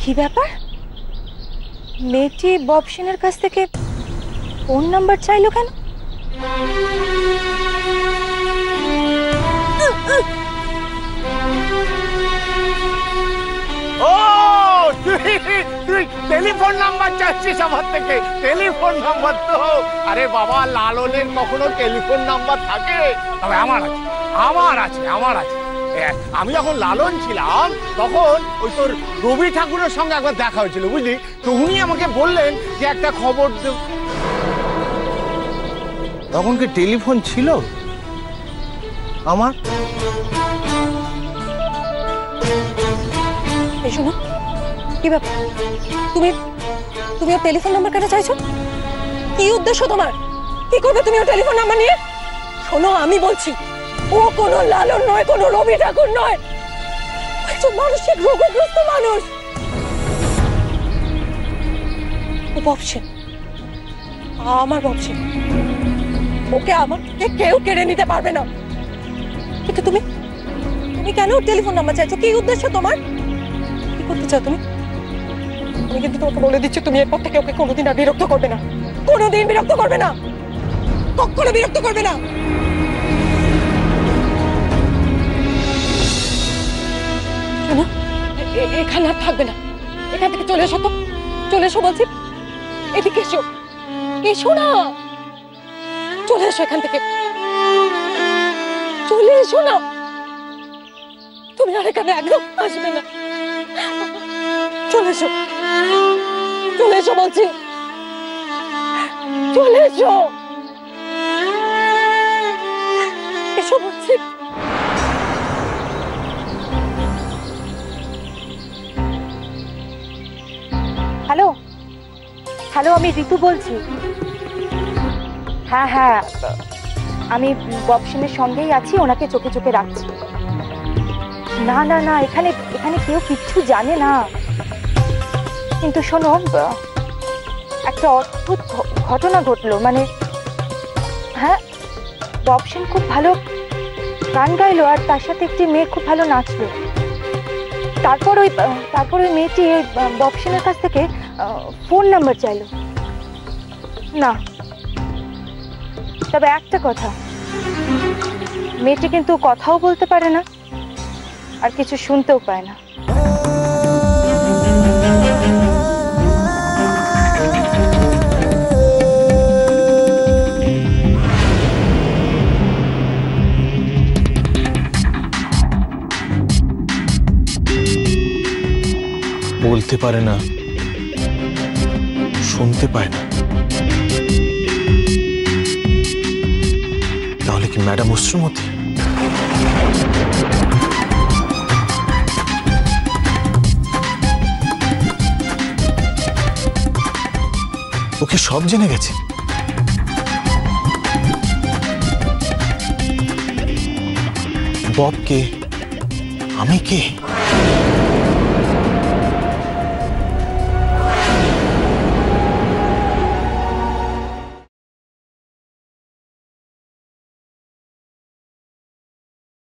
কি ব্যাপার? মেয়েটি বব সেনের কাছ থেকে ফোন নাম্বার চাইলো কেন? ও তুই টেলিফোন নাম্বার চাচ্ছিস আমার থেকে? টেলিফোন নাম্বার তো আরে বাবা, লালনের কখনো টেলিফোন নাম্বার থাকে? তবে আমার আছে। আমি যখন লালন ছিলাম তখন ওই তোর রবি ঠাকুরের সঙ্গে একবার দেখা হয়েছিল, বুঝলি তো। উনি আমাকে বললেন যে একটা খবর দেব। তখন কি টেলিফোন ছিল আমার? এই শোনো, কি ব্যাপার? তুমি ওর টেলিফোন নাম্বার কেন চাইছো? কি উদ্দেশ্য তোমার? কি করবে তুমি ওর টেলিফোন নাম্বার নিয়ে? শোনো, আমি বলছি, ও কোনো লালন নয়, কোনো রবি ঠাকুর নয়, একজন মানসিক রোগগ্রস্ত মানুষ। ও বব সেন, আমার বব সেন। ওকে আমার থেকে কেউ কেড়ে নিতে পারবে না। কিন্তু তুমি কেন ওর টেলিফোন নাম্বার চাইছো? কি উদ্দেশ্য তোমার? কি করতে চাও তুমি? আমি কিন্তু তোমাকে বলে দিচ্ছি, তুমি এরপর থেকে ওকে কোনোদিন আর বিরক্ত করবে না। কোনোদিন বিরক্ত করবে না, কখনো বিরক্ত করবে না। শোনো, এখানে আর থাকবে না। এখান থেকে চলে এসো তো, চলে এসো বলছি। এদিকে এসো, এসো না, চলে এসো এখান থেকে, চলে এসো না। তুমি আর এখানে একদম আসবে না। চলে এসো, চলে এসো বলছি, চলে এসো, এসো বলছি। হ্যালো, আমি ঋতু বলছি। হ্যাঁ, আমি বব সেনের সঙ্গেই আছি, ওনাকে চোখে চোখে রাখছি। না, এখানে কেউ কিচ্ছু জানে না। কিন্তু শোনো, একটা অদ্ভুত ঘটনা ঘটলো। মানে হ্যাঁ, বব সেন খুব ভালো গান গাইলো, আর তার সাথে একটি মেয়ে খুব ভালো নাচলো। তারপর ওই মেয়েটি বব সেনের কাছ থেকে ফোন নাম্বার চাইলো। না, তবে একটা কথা, মেয়েটি কিন্তু কথাও বলতে পারে না, আর কিছু শুনতেও পায় না। বলতে পারে না, শুনতে পায় না, তাহলে কি ম্যাডাম অশ্রুমতি? ওকে সব জেনে গেছে। বব কে, আমি কে?